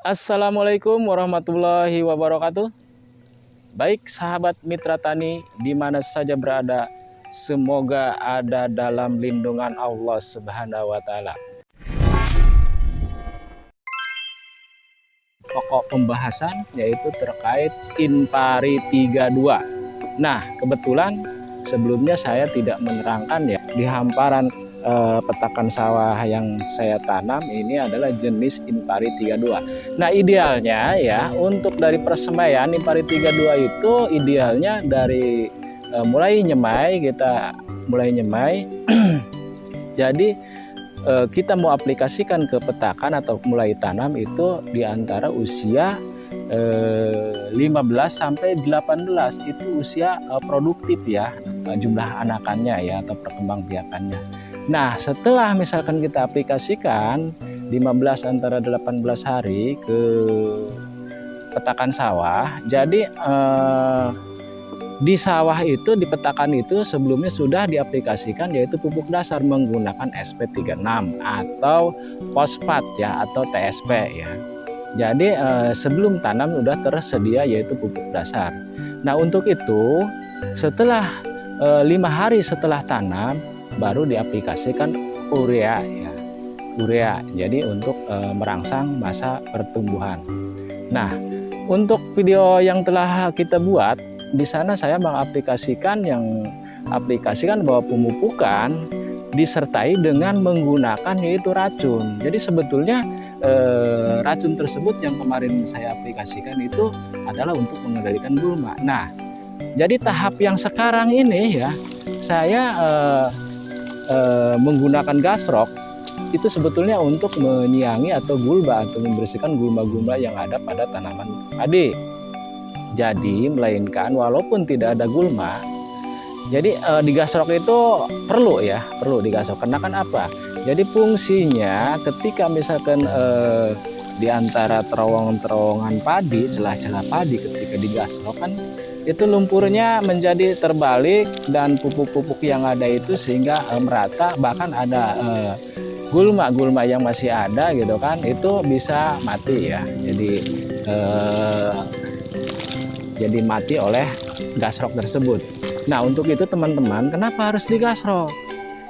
Assalamualaikum warahmatullahi wabarakatuh. Baik sahabat mitra tani di mana saja berada, semoga ada dalam lindungan Allah Subhanahu wa taala. Pokok pembahasan yaitu terkait Inpari 32. Nah, kebetulan sebelumnya saya tidak menerangkan ya, di hamparan petakan sawah yang saya tanam ini adalah jenis Inpari 32. Nah, idealnya ya untuk dari persembaian Inpari 32 itu idealnya dari mulai nyemai, kita mulai nyemai. Jadi kita mau aplikasikan ke petakan atau mulai tanam itu di antara usia 15 sampai 18 itu usia produktif ya, jumlah anakannya ya atau perkembangbiakannya. Nah, setelah misalkan kita aplikasikan 15 antara 18 hari ke petakan sawah, jadi di sawah itu, di petakan itu sebelumnya sudah diaplikasikan yaitu pupuk dasar menggunakan SP36 atau fosfat ya atau TSP ya. Jadi sebelum tanam sudah tersedia yaitu pupuk dasar. Nah, untuk itu setelah 5 hari setelah tanam baru diaplikasikan urea ya. Urea jadi untuk merangsang masa pertumbuhan. Nah, untuk video yang telah kita buat di sana saya mengaplikasikan bahwa pemupukan disertai dengan menggunakan yaitu racun. Jadi sebetulnya racun tersebut yang kemarin saya aplikasikan itu adalah untuk mengendalikan gulma. Nah, jadi tahap yang sekarang ini ya saya menggunakan gasrok itu sebetulnya untuk menyiangi atau gulma atau membersihkan gulma-gulma yang ada pada tanaman padi. Jadi melainkan walaupun tidak ada gulma, jadi digasrok itu perlu digasrok. Karena kan apa? Jadi fungsinya ketika misalkan di antara terowongan-terowongan padi, celah-celah padi ketika digasrok kan itu lumpurnya menjadi terbalik dan pupuk-pupuk yang ada itu sehingga merata, bahkan ada gulma-gulma yang masih ada gitu kan itu bisa mati ya. Jadi mati oleh gasrok tersebut. Nah, untuk itu teman-teman, kenapa harus digasrok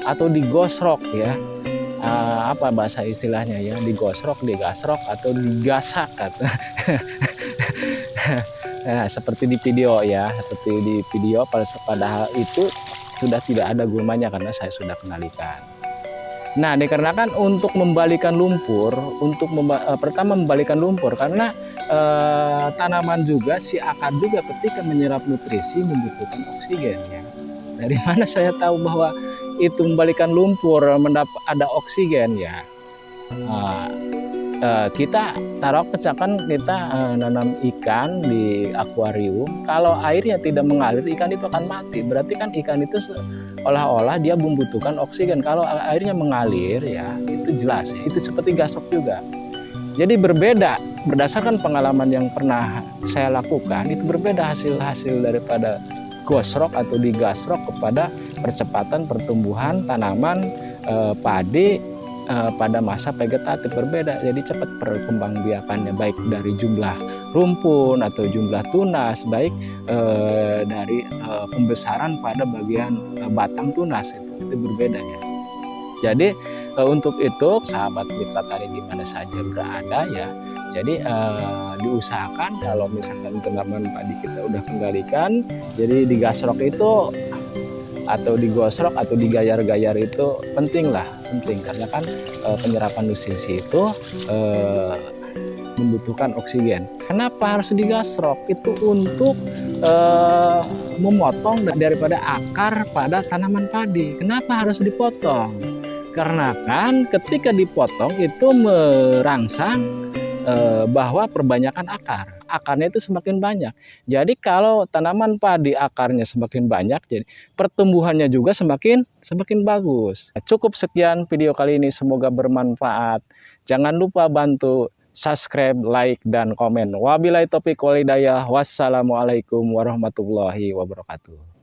atau digosrok ya? Apa bahasa istilahnya ya? Digosrok, digasrok atau digasak atau nah, seperti di video ya, seperti di video padahal itu sudah tidak ada gulmanya karena saya sudah kendalikan. Nah, dikarenakan untuk membalikan lumpur, pertama membalikan lumpur karena tanaman juga si akar juga ketika menyerap nutrisi membutuhkan oksigen ya. Dari mana saya tahu bahwa itu membalikan lumpur ada oksigen ya? Kita taruh misalkan kita nanam ikan di akuarium, kalau airnya tidak mengalir ikan itu akan mati. Berarti kan ikan itu seolah-olah dia membutuhkan oksigen. Kalau airnya mengalir ya itu jelas ya. Itu seperti gasrok juga. Jadi berbeda berdasarkan pengalaman yang pernah saya lakukan, itu berbeda hasil-hasil daripada gosrok atau digasrok kepada percepatan pertumbuhan tanaman padi pada masa vegetatif berbeda. Jadi cepat perkembangbiakannya baik dari jumlah rumpun atau jumlah tunas, baik dari pembesaran pada bagian batang tunas itu berbeda ya. Jadi untuk itu sahabat mitra tani di mana saja berada ya, jadi diusahakan kalau misalkan tanaman padi kita udah kendalikan, jadi digasrok itu atau digosrok atau digayar-gayar itu penting karena kan penyerapan nutrisi itu membutuhkan oksigen. Kenapa harus digasrok? Itu untuk memotong daripada akar pada tanaman padi. Kenapa harus dipotong? Karena kan ketika dipotong itu merangsang bahwa perbanyakan akarnya itu semakin banyak. Jadi kalau tanaman padi akarnya semakin banyak, jadi pertumbuhannya juga semakin bagus. Cukup sekian video kali ini, semoga bermanfaat. Jangan lupa bantu subscribe, like, dan komen. Wabillahi taufiq wal hidayah. Wassalamualaikum warahmatullahi wabarakatuh.